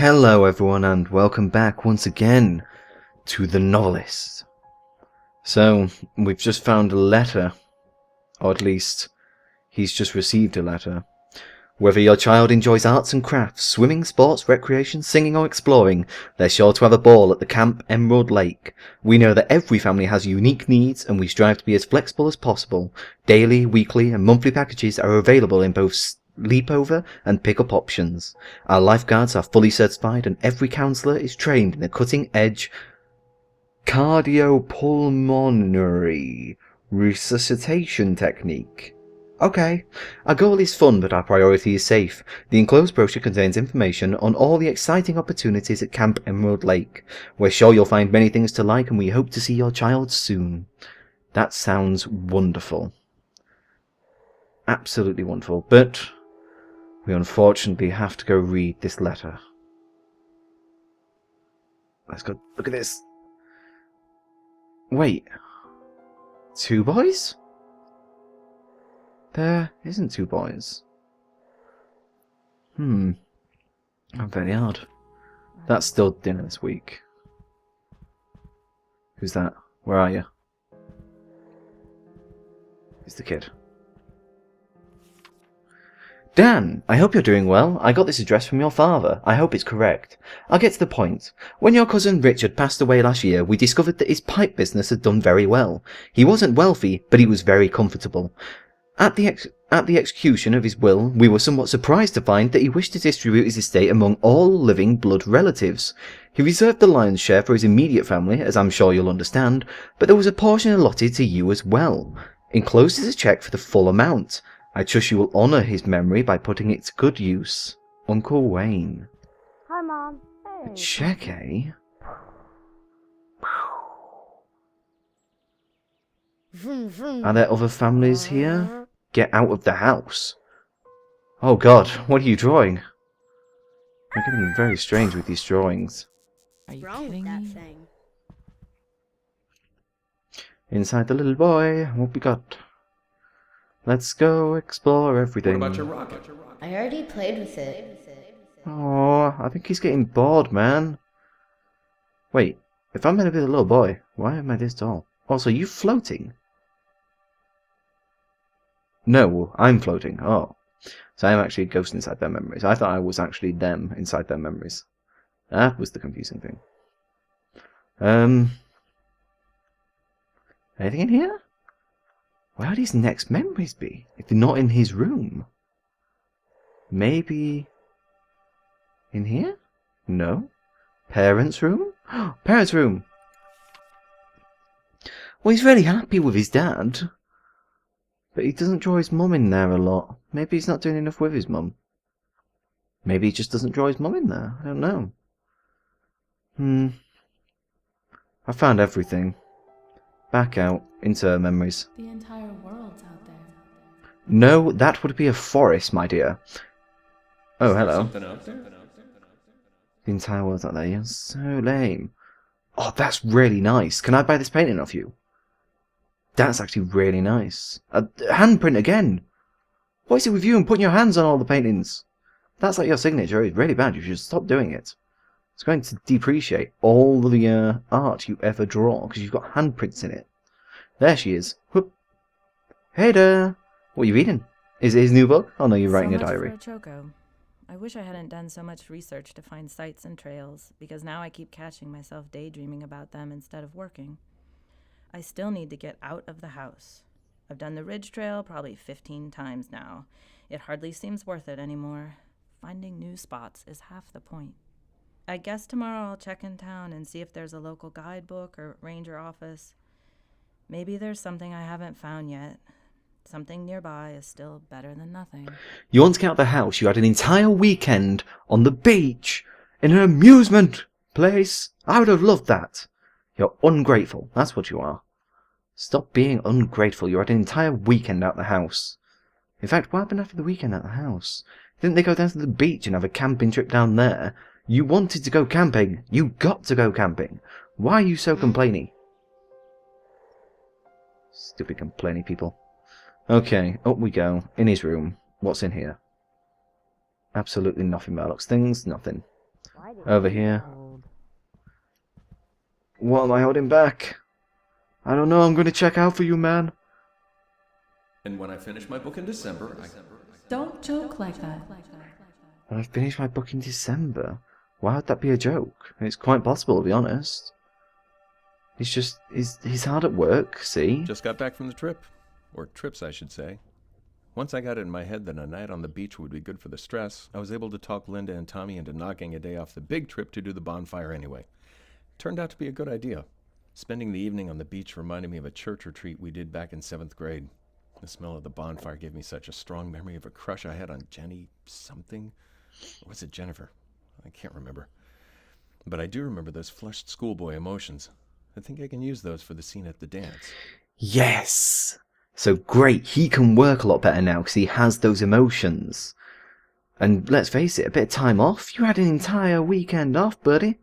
Hello everyone and welcome back once again to the Novelist. So, we've just found a letter, or at least, he's just received a letter. Whether your child enjoys arts and crafts, swimming, sports, recreation, singing or exploring, they're sure to have a ball at the Camp Emerald Lake. We know that every family has unique needs and we strive to be as flexible as possible. Daily, weekly and monthly packages are available in both sleepover and pick-up options. Our lifeguards are fully certified and every counsellor is trained in a cutting-edge cardiopulmonary resuscitation technique. Okay, our goal is fun, but our priority is safe. The enclosed brochure contains information on all the exciting opportunities at Camp Emerald Lake. We're sure you'll find many things to like and we hope to see your child soon. That sounds wonderful. Absolutely wonderful, but we unfortunately have to go read this letter. Let's go look at this. Wait. 2 boys? There isn't 2 boys. Very odd. That's still dinner this week. Who's that? Where are you? Who's the kid? Dan, I hope you're doing well. I got this address from your father. I hope it's correct. I'll get to the point. When your cousin Richard passed away last year, we discovered that his pipe business had done very well. He wasn't wealthy, but he was very comfortable. At the execution of his will, we were somewhat surprised to find that he wished to distribute his estate among all living blood relatives. He reserved the lion's share for his immediate family, as I'm sure you'll understand, but there was a portion allotted to you as well. Enclosed is a cheque for the full amount. I trust you will honour his memory by putting it to good use. Uncle Wayne. Hi, Mom. Hey. A cheque, eh? Are there other families here? Get out of the house. Oh god, what are you drawing? You're getting very strange with these drawings. Are you Wrong with kidding that me? thing? Inside the little boy, what we got? Let's go explore everything. What about your rocket? I already played with it. Oh, I think he's getting bored, man. Wait, if I'm meant to be the little boy, why am I this tall? Also, you floating? No, I'm floating. Oh. So I'm actually a ghost inside their memories. I thought I was actually them inside their memories. That was the confusing thing. Anything in here? Where would his next memories be, if they're not in his room? Maybe in here? No. Parents' room? Parents' room! Well, he's really happy with his dad. But he doesn't draw his mum in there a lot. Maybe he's not doing enough with his mum. Maybe he just doesn't draw his mum in there. I don't know. I found everything. Back out into her memories. The entire world's out there. No, that would be a forest, my dear. Oh, hello. Something out there? The entire world's out there. You're so lame. Oh, that's really nice. Can I buy this painting off you? That's actually really nice. Handprint again. What is it with you and putting your hands on all the paintings? That's like your signature. It's really bad. You should stop doing it. It's going to depreciate all the art you ever draw because you've got handprints in it. There she is. Whoop. Hey there. What are you reading? Is it his new book? Oh no, you're writing a diary. So much for a choco. I wish I hadn't done so much research to find sites and trails, because now I keep catching myself daydreaming about them instead of working. I still need to get out of the house. I've done the Ridge Trail probably 15 times now. It hardly seems worth it anymore. Finding new spots is half the point. I guess tomorrow I'll check in town and see if there's a local guidebook or ranger office. Maybe there's something I haven't found yet. Something nearby is still better than nothing. You want to get out of the house? You had an entire weekend on the beach in an amusement place. I would have loved that. You're ungrateful. That's what you are. Stop being ungrateful. You had an entire weekend out the house. In fact, what happened after the weekend at the house? Didn't they go down to the beach and have a camping trip down there? You wanted to go camping. You got to go camping. Why are you so complainy? Stupid complaining people. Okay, up we go. In his room. What's in here? Absolutely nothing, Murlocs. Things, nothing. Over here. What am I holding back? I don't know, I'm going to check out for you, man. And when I finish my book in December, Don't joke like that. When I finish my book in December? Why would that be a joke? It's quite possible, to be honest. He's hard at work, see? just got back from the trip. Or trips, I should say. Once I got it in my head that a night on the beach would be good for the stress, I was able to talk Linda and Tommy into knocking a day off the big trip to do the bonfire anyway. Turned out to be a good idea. Spending the evening on the beach reminded me of a church retreat we did back in 7th grade. The smell of the bonfire gave me such a strong memory of a crush I had on Jenny something. Or was it Jennifer? I can't remember. But I do remember those flushed schoolboy emotions. I think I can use those for the scene at the dance. Yes! So great, he can work a lot better now because he has those emotions. And let's face it, a bit of time off? You had an entire weekend off, buddy.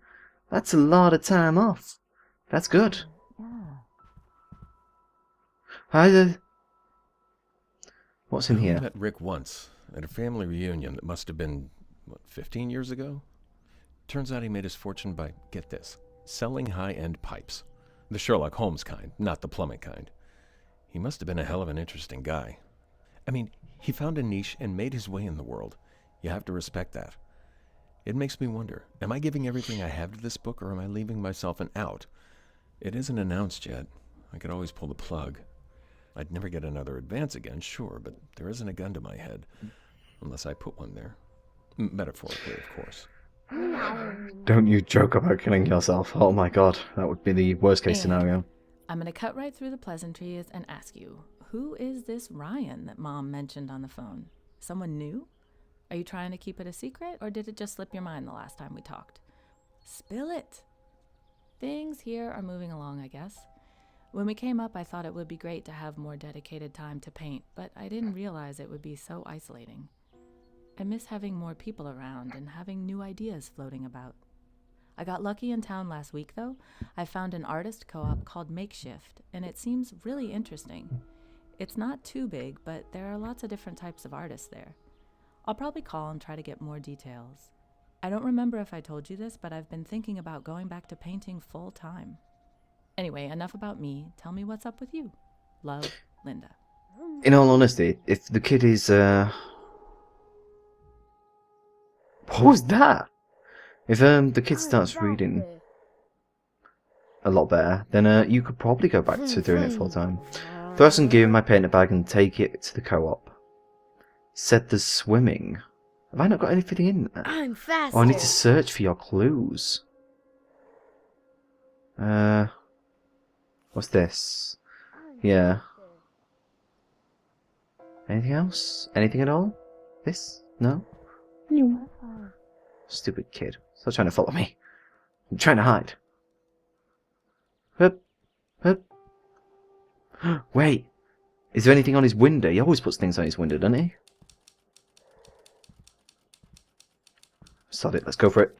That's a lot of time off. That's good. Hi there. What's in I only here? met Rick once at a family reunion that must have been, 15 years ago? Turns out he made his fortune by, get this, selling high-end pipes. The Sherlock Holmes kind, not the plumbing kind. He must have been a hell of an interesting guy. I mean, he found a niche and made his way in the world. You have to respect that. It makes me wonder, am I giving everything I have to this book, or am I leaving myself an out? It isn't announced yet. I could always pull the plug. I'd never get another advance again, sure, but there isn't a gun to my head. Unless I put one there. Metaphorically, of course. Don't you joke about killing yourself. Oh my god, that would be the worst case And scenario. I'm going to cut right through the pleasantries and ask you, who is this Ryan that Mom mentioned on the phone? Someone new? Are you trying to keep it a secret, or did it just slip your mind the last time we talked? Spill it! Things here are moving along, I guess. When we came up, I thought it would be great to have more dedicated time to paint, but I didn't realize it would be so isolating. I miss having more people around and having new ideas floating about. I got lucky in town last week, though. I found an artist co-op called Makeshift, and it seems really interesting. It's not too big, but there are lots of different types of artists there. I'll probably call and try to get more details. I don't remember if I told you this, but I've been thinking about going back to painting full time. Anyway, enough about me. Tell me what's up with you. Love, Linda. In all honesty, if the kid is, What was that? If, the kid starts reading a lot better, then, you could probably go back to doing it full time. Throw some gear in my painter bag and take it to the co-op. Said there's swimming. Have I not got anything in there? I'm fast. Oh, I need to search for your clues. What's this? Yeah. Anything else? Anything at all? This? No? Stupid kid. Still trying to follow me. I'm trying to hide. Hup. Hup. Wait. Is there anything on his window? He always puts things on his window, doesn't he? Sod it, let's go for it.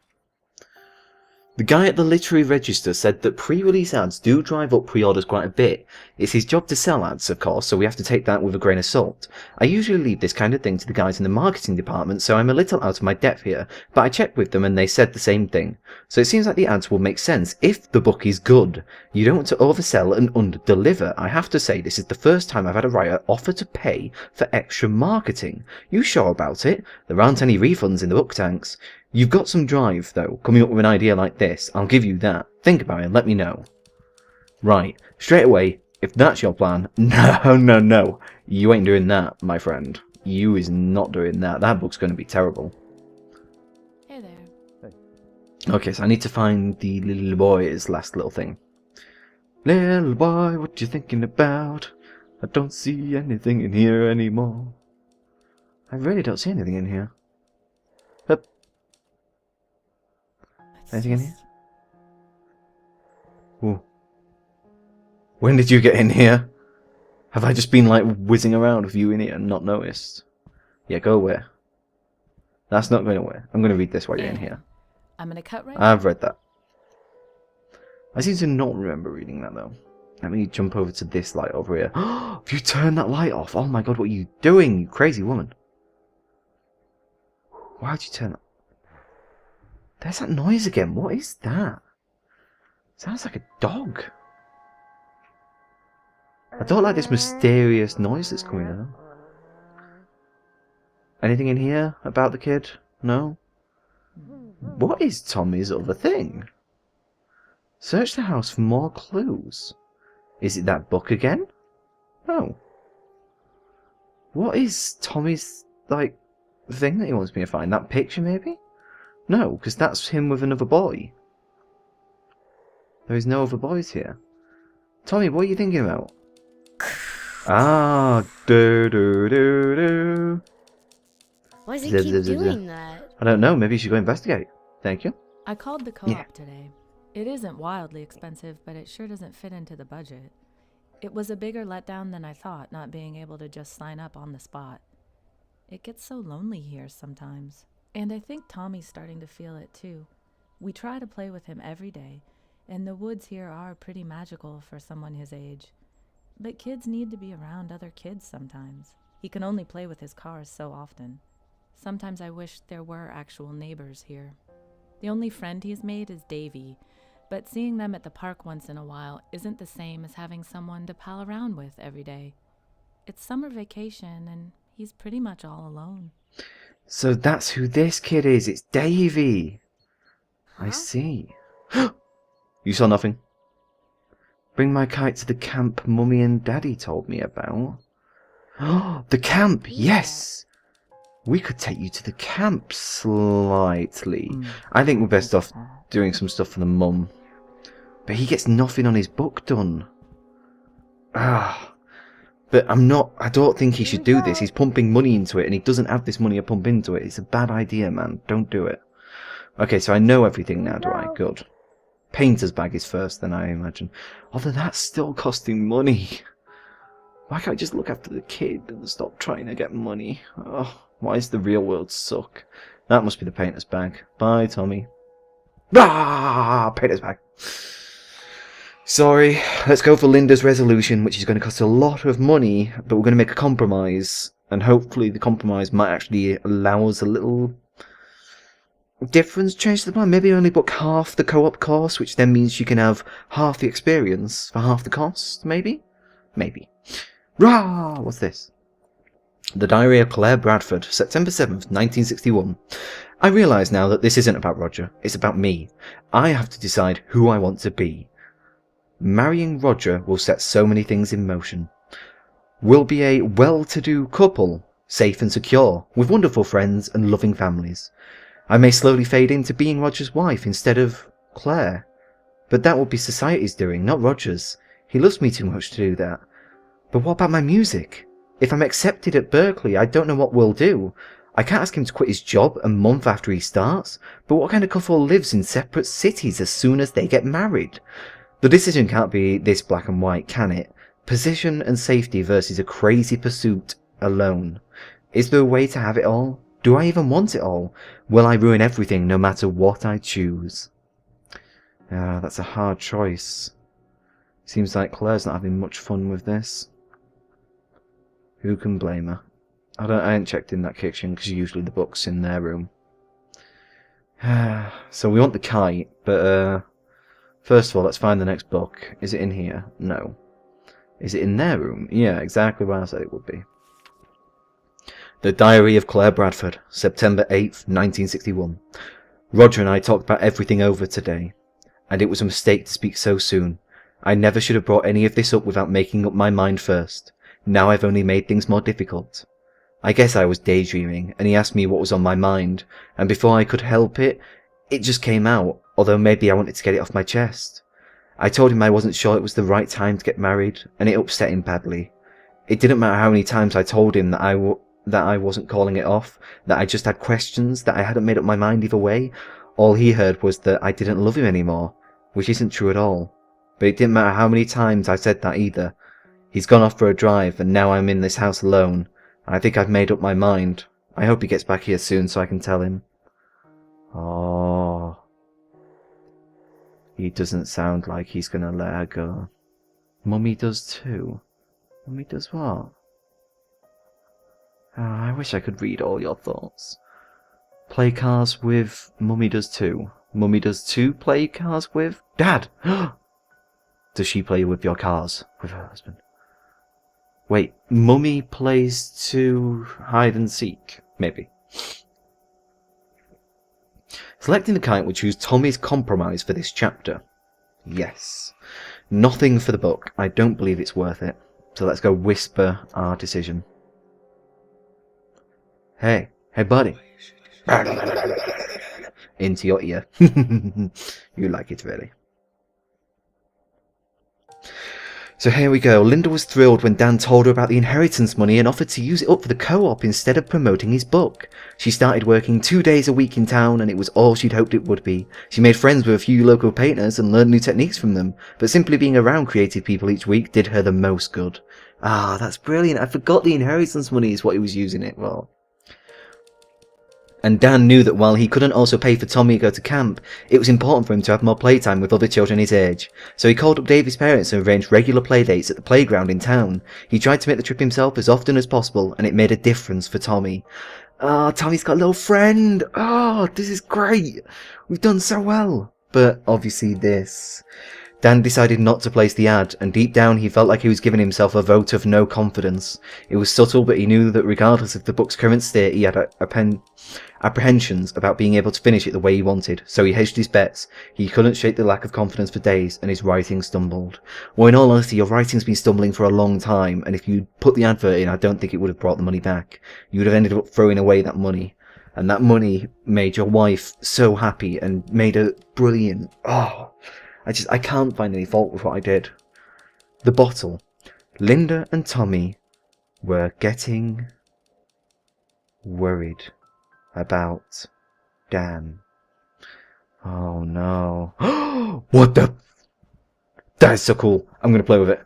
The guy at the literary register said that pre-release ads do drive up pre-orders quite a bit. It's his job to sell ads, of course, so we have to take that with a grain of salt. I usually leave this kind of thing to the guys in the marketing department, so I'm a little out of my depth here, but I checked with them and they said the same thing. So it seems like the ads will make sense if the book is good. You don't want to oversell and under-deliver. I have to say, this is the first time I've had a writer offer to pay for extra marketing. You sure about it? There aren't any refunds in the book tanks. You've got some drive, though, coming up with an idea like this. I'll give you that. Think about it and let me know. Right, straight away, if that's your plan, no. You ain't doing that, my friend. You is not doing that. That book's going to be terrible. Hey there. Okay, so I need to find the little boy's last little thing. Little boy, what you thinking about? I don't see anything in here anymore. I really don't see anything in here. Hup. Anything in here? Ooh. When did you get in here? Have I just been like whizzing around with you in here and not noticed? Yeah, go away. That's not going away. I'm going to read this while you're in here. I'm going to cut right I've read that. I seem to not remember reading that though. Let me jump over to this light over here. Have you turned that light off? Oh my god, what are you doing, you crazy woman? Why'd you turn that? There's that noise again. What is that? Sounds like a dog. I don't like this mysterious noise that's coming out. Anything in here about the kid? No? What is Tommy's other thing? Search the house for more clues. Is it that book again? No. What is Tommy's, like, thing that he wants me to find? That picture, maybe? No, because that's him with another boy. There is no other boys here. Tommy, what are you thinking about? Ah, do do do do. Why does he Zip, keep zip, zip, zip. doing that? I don't know, maybe you should go investigate. Thank you. I called the co-op Yeah. today. It isn't wildly expensive, but it sure doesn't fit into the budget. It was a bigger letdown than I thought, not being able to just sign up on the spot. It gets so lonely here sometimes. And I think Tommy's starting to feel it too. We try to play with him every day, and the woods here are pretty magical for someone his age. But kids need to be around other kids sometimes. He can only play with his cars so often. Sometimes I wish there were actual neighbors here. The only friend he's made is Davy, but seeing them at the park once in a while isn't the same as having someone to pal around with every day. It's summer vacation, and he's pretty much all alone. So that's who this kid is. It's Davy. I Huh? see. You saw nothing? Bring my kite to the camp Mummy and Daddy told me about. Oh, the camp! Yes! We could take you to the camp slightly. I think we're best off doing some stuff for the mum. But he gets nothing on his book done. But I don't think he should do this. He's pumping money into it and he doesn't have this money to pump into it. It's a bad idea, man. Don't do it. Okay, so I know everything now, do I? Good. Painter's bag is first, then, I imagine. Although that's still costing money. Why can't I just look after the kid and stop trying to get money? Oh, why does the real world suck? That must be the painter's bag. Bye, Tommy. Ah, painter's bag. Sorry, let's go for Linda's resolution, which is going to cost a lot of money, but we're going to make a compromise, and hopefully the compromise might actually allow us a little difference, change the plan. Maybe only book half the co-op course, which then means you can have half the experience for half the cost, maybe? Maybe. Rah! What's this? The Diary of Claire Bradford, September 7th, 1961. I realise now that this isn't about Roger, it's about me. I have to decide who I want to be. Marrying Roger will set so many things in motion. We'll be a well-to-do couple, safe and secure, with wonderful friends and loving families. I may slowly fade into being Roger's wife instead of Claire. But that will be society's doing, not Roger's. He loves me too much to do that. But what about my music? If I'm accepted at Berkeley, I don't know what we'll do. I can't ask him to quit his job a month after he starts, but what kind of couple lives in separate cities as soon as they get married? The decision can't be this black and white, can it? Position and safety versus a crazy pursuit alone. Is there a way to have it all? Do I even want it all? Will I ruin everything no matter what I choose? That's a hard choice. Seems like Claire's not having much fun with this. Who can blame her? I ain't checked in that kitchen because usually the book's in their room. So we want the kite, but first of all, let's find the next book. Is it in here? No. Is it in their room? Yeah, exactly where I said it would be. The Diary of Claire Bradford, September 8th, 1961. Roger and I talked about everything over today, and it was a mistake to speak so soon. I never should have brought any of this up without making up my mind first. Now I've only made things more difficult. I guess I was daydreaming, and he asked me what was on my mind, and before I could help it, it just came out, although maybe I wanted to get it off my chest. I told him I wasn't sure it was the right time to get married, and it upset him badly. It didn't matter how many times I told him that I wasn't calling it off, that I just had questions, that I hadn't made up my mind either way. All he heard was that I didn't love him anymore, which isn't true at all. But it didn't matter how many times I said that either. He's gone off for a drive, and now I'm in this house alone. I think I've made up my mind. I hope he gets back here soon so I can tell him. Oh. He doesn't sound like he's gonna let her go. Mummy does too. Mummy does what? I wish I could read all your thoughts. play cars with Mummy Does Too? Mummy Does Too play cars with Dad? Does she play with your cars with her husband? Wait, Mummy plays to hide and seek? Maybe. Selecting the kite will choose Tommy's compromise for this chapter. Yes. Nothing for the book. I don't believe it's worth it. So let's go whisper our decision. Hey buddy. Into your ear. You like it really. So here we go. Linda was thrilled when Dan told her about the inheritance money and offered to use it up for the co-op instead of promoting his book. She started working 2 days a week in town, and it was all she'd hoped it would be. She made friends with a few local painters and learned new techniques from them, but simply being around creative people each week did her the most good. Ah, that's brilliant. I forgot the inheritance money is what he was using it for. And Dan knew that while he couldn't also pay for Tommy to go to camp, it was important for him to have more playtime with other children his age. So he called up Davy's parents and arranged regular playdates at the playground in town. He tried to make the trip himself as often as possible, and it made a difference for Tommy. Tommy's got a little friend! This is great! We've done so well! But obviously this... Dan decided not to place the ad, and deep down he felt like he was giving himself a vote of no confidence. It was subtle, but he knew that regardless of the book's current state, he had apprehensions about being able to finish it the way he wanted, so he hedged his bets. He couldn't shake the lack of confidence for days, and his writing stumbled. Well, in all honesty, your writing's been stumbling for a long time, and if you put the advert in, I don't think it would have brought the money back. You would have ended up throwing away that money. And that money made your wife so happy, and made her brilliant. I can't find any fault with what I did. The bottle. Linda and Tommy were getting worried about Dan. Oh no. What the? That is so cool. I'm going to play with it.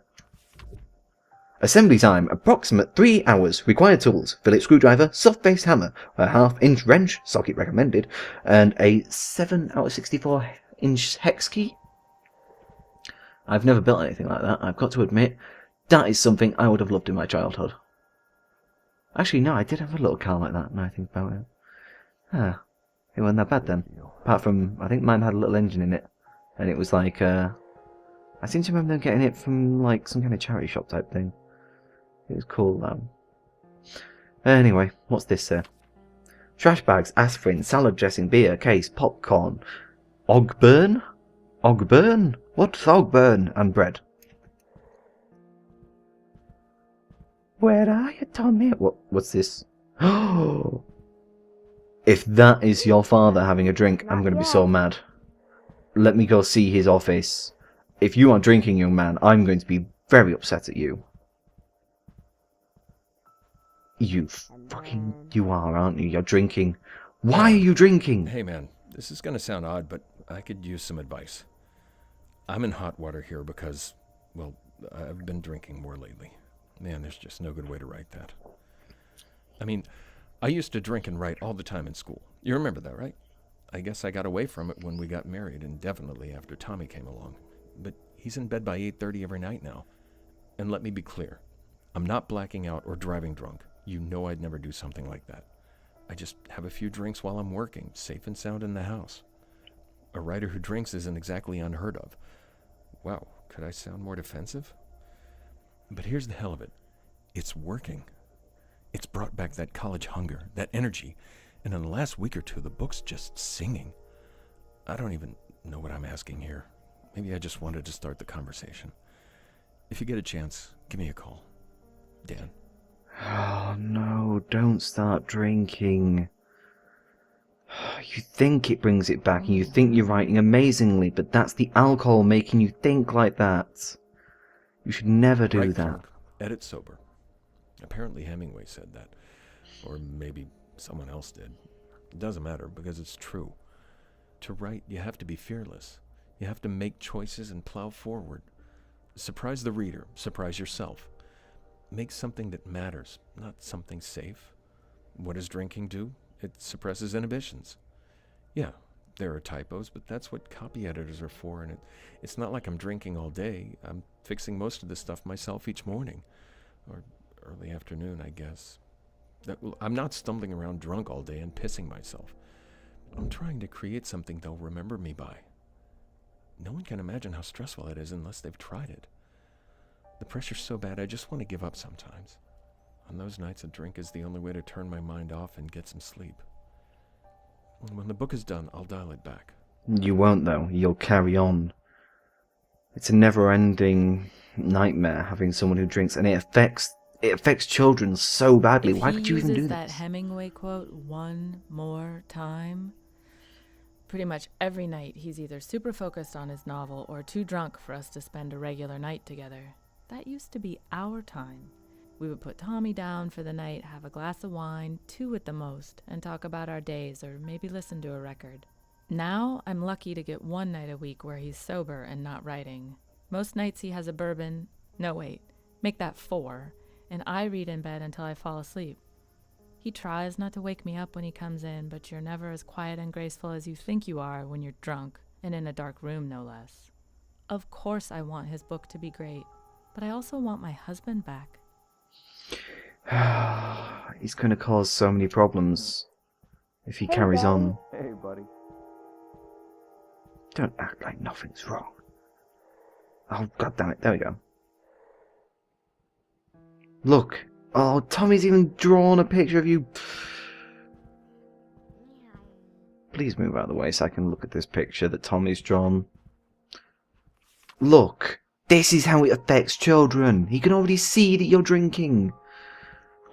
Assembly time, approximate 3 hours. Required tools, Phillips screwdriver, soft-faced hammer, a 1/2-inch wrench, socket recommended, and a 7 out of 64-inch hex key. I've never built anything like that, I've got to admit. That is something I would have loved in my childhood. Actually, no, I did have a little car like that, now I think about it. It wasn't that bad then. Apart from, I think mine had a little engine in it. And it was like, I seem to remember them getting it from, like, some kind of charity shop type thing. It was cool, though. Anyway, what's this, sir? Trash bags, aspirin, salad dressing, beer, case, popcorn. Ogburn? Ogburn? What's Ogburn? And bread. Where are you, Tommy? What's this? If that is your father having a drink, I'm going to be so mad. Let me go see his office. If you are drinking, young man, I'm going to be very upset at you. You are, aren't you? You're drinking. Why are you drinking? Hey man, this is gonna sound odd, but I could use some advice. I'm in hot water here because, well, I've been drinking more lately. Man, there's just no good way to write that. I mean, I used to drink and write all the time in school. You remember that, right? I guess I got away from it when we got married, and definitely after Tommy came along. But he's in bed by 8:30 every night now. And let me be clear, I'm not blacking out or driving drunk. You know I'd never do something like that. I just have a few drinks while I'm working, safe and sound in the house. A writer who drinks isn't exactly unheard of. Wow, could I sound more defensive? But here's the hell of it. It's working. It's brought back that college hunger, that energy, and in the last week or two, the book's just singing. I don't even know what I'm asking here. Maybe I just wanted to start the conversation. If you get a chance, give me a call. Dan. Oh no, don't start drinking. You think it brings it back, and you think you're writing amazingly, but that's the alcohol making you think like that. You should never do Write that. drunk, edit sober. Apparently Hemingway said that. Or maybe someone else did. It doesn't matter, because it's true. To write, you have to be fearless. You have to make choices and plow forward. Surprise the reader. Surprise yourself. Make something that matters, not something safe. What does drinking do? It suppresses inhibitions. Yeah, there are typos, but that's what copy editors are for, and it's not like I'm drinking all day. I'm fixing most of this stuff myself each morning. Or early afternoon, I guess. I'm not stumbling around drunk all day and pissing myself. I'm trying to create something they'll remember me by. No one can imagine how stressful it is unless they've tried it. The pressure's so bad I just want to give up sometimes. On those nights, a drink is the only way to turn my mind off and get some sleep. When the book is done, I'll dial it back. You won't, though. You'll carry on. It's a never-ending nightmare having someone who drinks, and it affects children so badly. Why could you even do If he uses this? that Hemingway quote one more time, pretty much every night he's either super focused on his novel or too drunk for us to spend a regular night together. That used to be our time. We would put Tommy down for the night, have a glass of wine, 2 at the most, and talk about our days or maybe listen to a record. Now, I'm lucky to get 1 night a week where he's sober and not writing. Most nights he has a bourbon. No, wait. Make that 4. And I read in bed until I fall asleep. He tries not to wake me up when he comes in, but you're never as quiet and graceful as you think you are when you're drunk, and in a dark room, no less. Of course I want his book to be great, but I also want my husband back. He's going to cause so many problems if he carries on. Hey, buddy. Don't act like nothing's wrong. Oh, god damn it. There we go. Look. Oh, Tommy's even drawn a picture of you. Please move out of the way so I can look at this picture that Tommy's drawn. Look. This is how it affects children. He can already see that you're drinking.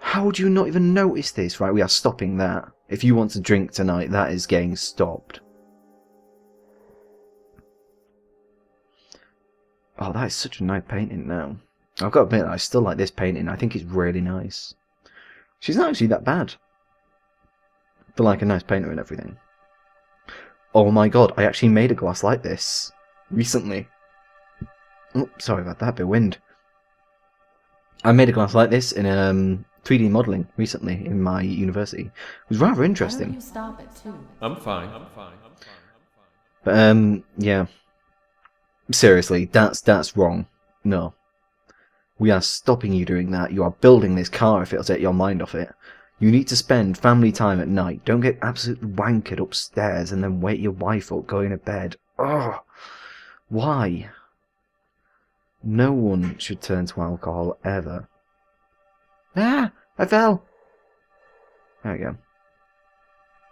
How would you not even notice this? Right, we are stopping that. If you want to drink tonight, that is getting stopped. Oh, that is such a nice painting now. I've got to admit, I still like this painting. I think it's really nice. She's not actually that bad. But like a nice painter and everything. Oh my god, I actually made a glass like this recently. Oh, sorry about that, bit of wind. I made a glass like this in 3D modelling recently in my university. It was rather Why don't interesting. you stop it too? I'm fine. But yeah. Seriously, that's wrong. No. We are stopping you doing that. You are building this car if it'll take your mind off it. You need to spend family time at night. Don't get absolutely wankered upstairs and then wake your wife up going to bed. Ugh. Why? No one should turn to alcohol ever. Ah! I fell! There we go.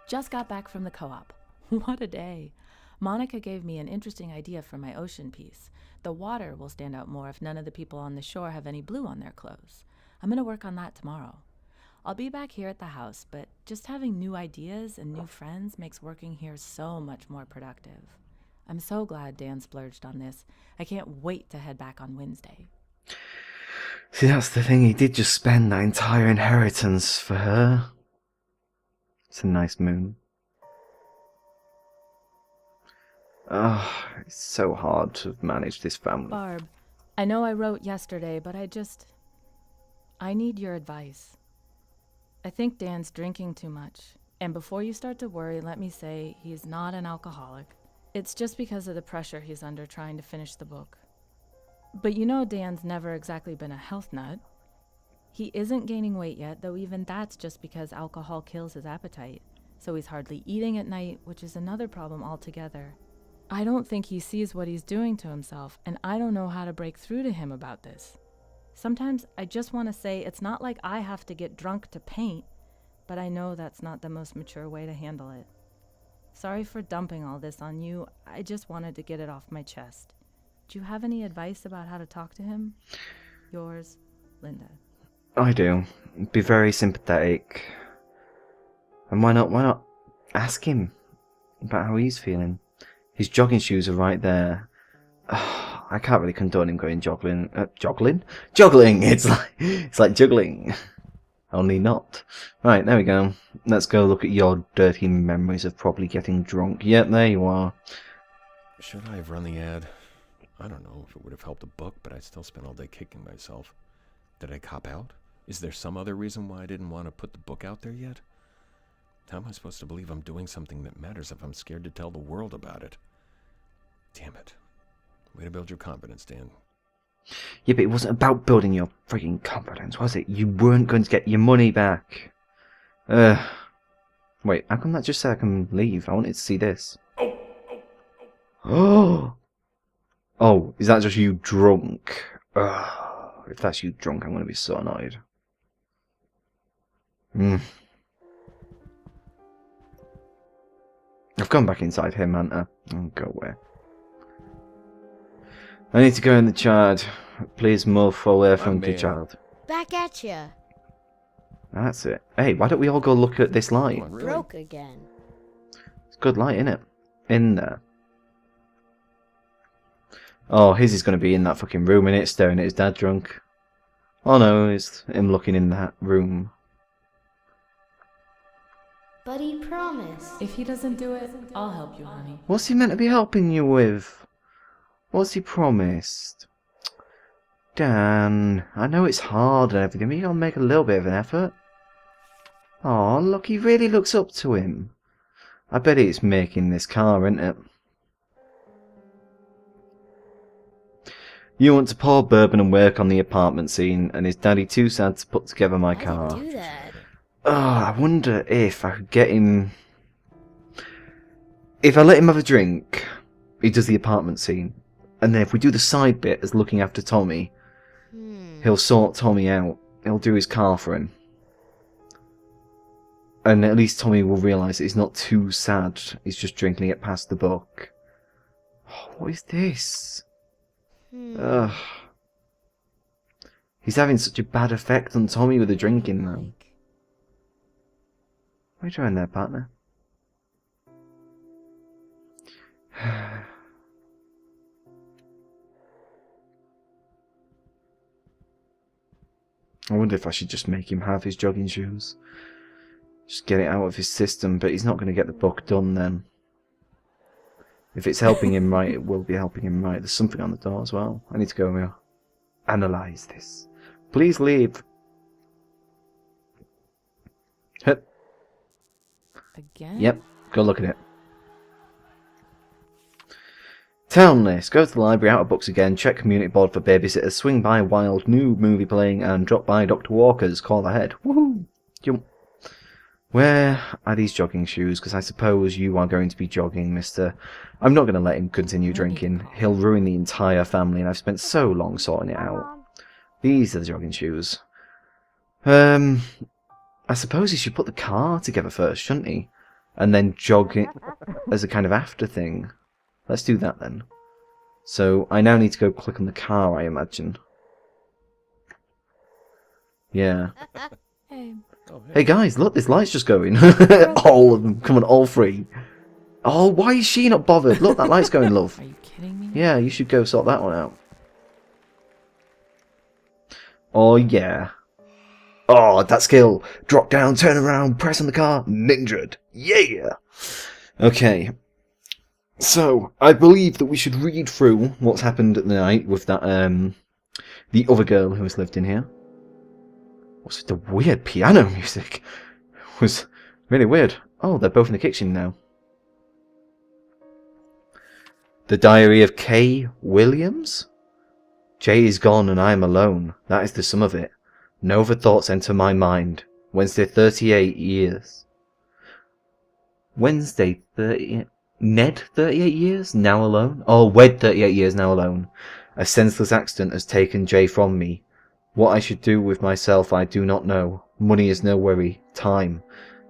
Just got back from the co-op. What a day. Monica gave me an interesting idea for my ocean piece. The water will stand out more if none of the people on the shore have any blue on their clothes. I'm going to work on that tomorrow. I'll be back here at the house, but just having new ideas and new friends makes working here so much more productive. I'm so glad Dan splurged on this. I can't wait to head back on Wednesday. See, that's the thing. He did just spend that entire inheritance for her. It's a nice moon. Oh, it's so hard to manage this family. Barb, I know I wrote yesterday, but I need your advice. I think Dan's drinking too much. And before you start to worry, let me say he's not an alcoholic. It's just because of the pressure he's under trying to finish the book. But you know Dan's never exactly been a health nut. He isn't gaining weight yet, though even that's just because alcohol kills his appetite. So he's hardly eating at night, which is another problem altogether. I don't think he sees what he's doing to himself, and I don't know how to break through to him about this. Sometimes I just want to say it's not like I have to get drunk to paint, but I know that's not the most mature way to handle it. Sorry for dumping all this on you. I just wanted to get it off my chest. Do you have any advice about how to talk to him? Yours, Linda. I do. Be very sympathetic. And why not ask him about how he's feeling? His jogging shoes are right there. I can't really condone him going joggling. Juggling! It's like juggling. Only not. Right, there we go. Let's go look at your dirty memories of probably getting drunk. Yep, there you are. Should I have run the ad? I don't know if it would have helped the book, but I still spent all day kicking myself. Did I cop out? Is there some other reason why I didn't want to put the book out there yet? How am I supposed to believe I'm doing something that matters if I'm scared to tell the world about it? Damn it. Way to build your confidence, Dan. Yeah, but it wasn't about building your frigging confidence, was it? You weren't going to get your money back. Wait, how come that just said I can leave? I wanted to see this. Oh! Oh, is that just you drunk? Ugh, if that's you drunk, I'm going to be so annoyed. I've gone back inside him, haven't I? Oh, go away. I need to go in the child. Please move away from the child. Back at ya. That's it. Hey, why don't we all go look at this light? Come on, really? Broke again. It's good light, isn't it? In there. Oh, his is going to be in that fucking room, innit? Staring at his dad drunk. Oh no, it's him looking in that room. But he promised. If he doesn't do it, I'll help you, honey. What's he meant to be helping you with? What's he promised? Dan, I know it's hard and everything, but you gotta make a little bit of an effort. Oh, look, he really looks up to him. I bet it's making this car, isn't it? You want to pour bourbon and work on the apartment scene, and is Daddy too sad to put together my I car? didn't do that. Oh, I wonder if I could get him... If I let him have a drink, he does the apartment scene. And then if we do the side bit as looking after Tommy, he'll sort Tommy out. He'll do his car for him. And at least Tommy will realise that he's not too sad. He's just drinking it past the buck. Oh, what is this? Ugh. He's having such a bad effect on Tommy with the drinking, though. What are you doing there, partner? I wonder if I should just make him have his jogging shoes. Just get it out of his system, but he's not going to get the book done then. If it's helping him right, it will be helping him right. There's something on the door as well. I need to go and analyse this. Please leave. Hup. Again? Yep, go look at it. Town list. Go to the library, out of books again, check community board for babysitters, swing by Wild, new movie playing, and drop by Dr. Walker's, call ahead. Woohoo! Jump. Where are these jogging shoes? Because I suppose you are going to be jogging, mister. I'm not going to let him continue drinking. He'll ruin the entire family, and I've spent so long sorting it out. These are the jogging shoes. I suppose he should put the car together first, shouldn't he? And then jog it as a kind of after thing. Let's do that then. So, I now need to go click on the car, I imagine. Yeah. Hey. Oh, Hey guys, look, this light's just going. All of them. Come on, all three. Oh, why is she not bothered? Look, that light's going, love. Are you kidding me? Yeah, you should go sort that one out. Oh, yeah. Oh, that skill. Drop down, turn around, press on the car, ninja'd. Yeah! Okay. So, I believe that we should read through what's happened at the night with that, the other girl who has lived in here. What's with the weird piano music? It was really weird. Oh, they're both in the kitchen now. The Diary of Kay Williams? Jay is gone and I am alone. That is the sum of it. No other thoughts enter my mind. Wednesday 38 years. Wednesday 30... Ned 38 years, now alone? Oh, Wed 38 years, now alone. A senseless accident has taken Jay from me. What I should do with myself I do not know. Money is no worry. Time.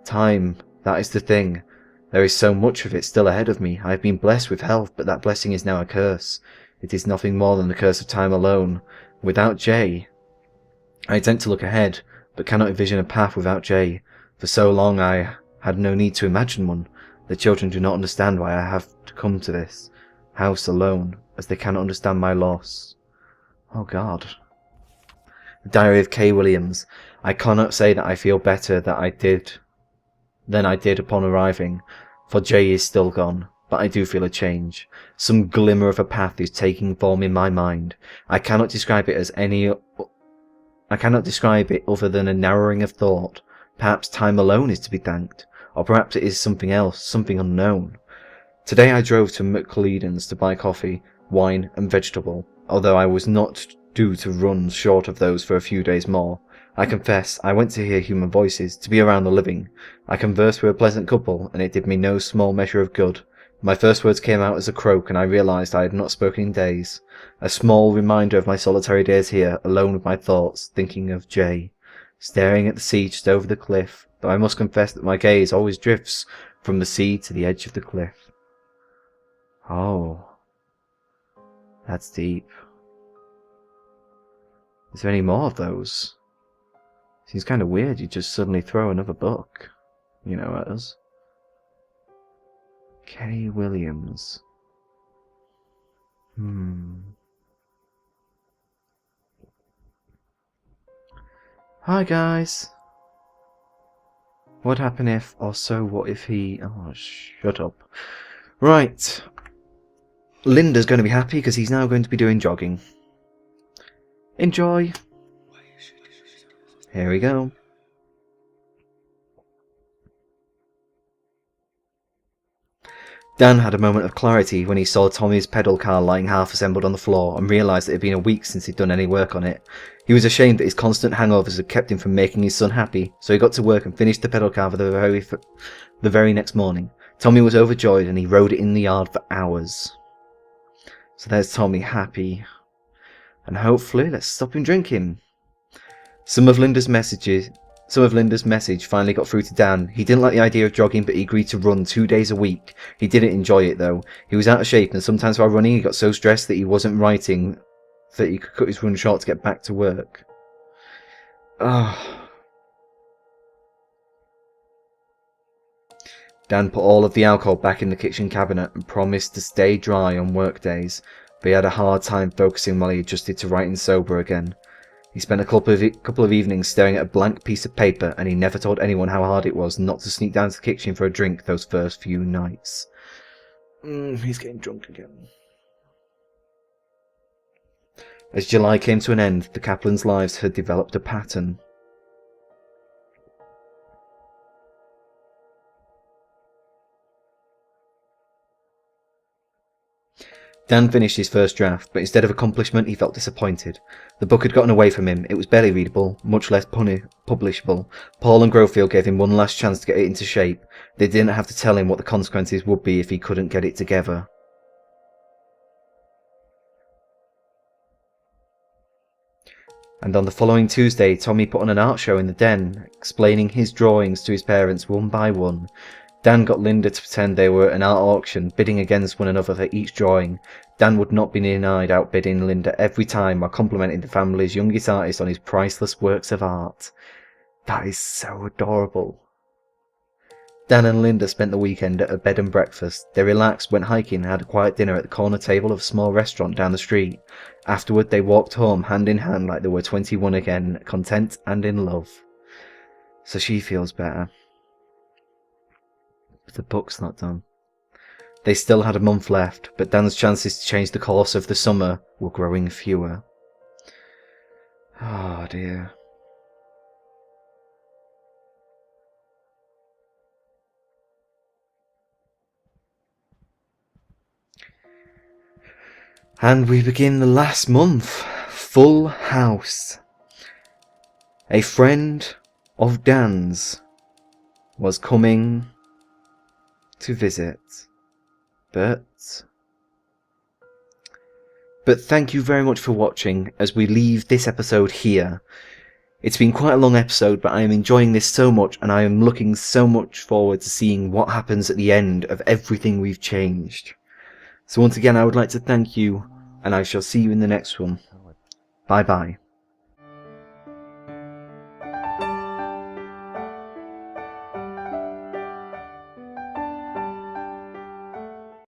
Time. That is the thing. There is so much of it still ahead of me. I have been blessed with health, but that blessing is now a curse. It is nothing more than the curse of time alone. Without Jay... I attempt to look ahead, but cannot envision a path without Jay. For so long I had no need to imagine one. The children do not understand why I have to come to this house alone, as they cannot understand my loss. Oh God. The Diary of Kay Williams. I cannot say that I feel better than I did upon arriving, for Jay is still gone, but I do feel a change. Some glimmer of a path is taking form in my mind. I cannot describe it other than a narrowing of thought. Perhaps time alone is to be thanked, or perhaps it is something else, something unknown. Today I drove to McLeod's to buy coffee, wine, and vegetable, although I was not due to run short of those for a few days more. I confess, I went to hear human voices, to be around the living. I conversed with a pleasant couple, and it did me no small measure of good. My first words came out as a croak, and I realised I had not spoken in days. A small reminder of my solitary days here, alone with my thoughts, thinking of Jay, staring at the sea just over the cliff, though I must confess that my gaze always drifts from the sea to the edge of the cliff. Oh, that's deep. Is there any more of those? Seems kind of weird you just suddenly throw another book, at us. Kenny Williams. Hi guys. What happened if, or so what if he... Oh, shut up. Right. Linda's going to be happy because he's now going to be doing jogging. Enjoy. Here we go. Dan had a moment of clarity when he saw Tommy's pedal car lying half assembled on the floor and realised it had been a week since he'd done any work on it. He was ashamed that his constant hangovers had kept him from making his son happy, so he got to work and finished the pedal car for the very next morning. Tommy was overjoyed and he rode it in the yard for hours. So there's Tommy happy. And hopefully let's stop him drinking. Some of Linda's message finally got through to Dan. He didn't like the idea of jogging, but he agreed to run 2 days a week. He didn't enjoy it though. He was out of shape, and sometimes while running he got so stressed that he wasn't writing that he could cut his run short to get back to work. Dan put all of the alcohol back in the kitchen cabinet and promised to stay dry on work days, but he had a hard time focusing while he adjusted to writing sober again. He spent a couple of evenings staring at a blank piece of paper, and he never told anyone how hard it was not to sneak down to the kitchen for a drink those first few nights. He's getting drunk again. As July came to an end, the Kaplans' lives had developed a pattern. Dan finished his first draft, but instead of accomplishment he felt disappointed. The book had gotten away from him, it was barely readable, much less publishable. Paul and Grofield gave him one last chance to get it into shape. They didn't have to tell him what the consequences would be if he couldn't get it together. And on the following Tuesday, Tommy put on an art show in the den, explaining his drawings to his parents one by one. Dan got Linda to pretend they were an art auction, bidding against one another for each drawing. Dan would not be denied outbidding Linda every time while complimenting the family's youngest artist on his priceless works of art. That is so adorable. Dan and Linda spent the weekend at a bed and breakfast. They relaxed, went hiking and had a quiet dinner at the corner table of a small restaurant down the street. Afterward they walked home hand in hand like they were 21 again, content and in love. So she feels better. But the book's not done. They still had a month left, but Dan's chances to change the course of the summer were growing fewer. Oh dear. And we begin the last month. Full house. A friend of Dan's was coming to visit. But thank you very much for watching as we leave this episode here. It's been quite a long episode, but I am enjoying this so much and I am looking so much forward to seeing what happens at the end of everything we've changed. So once again, I would like to thank you, and I shall see you in the next one. Bye bye.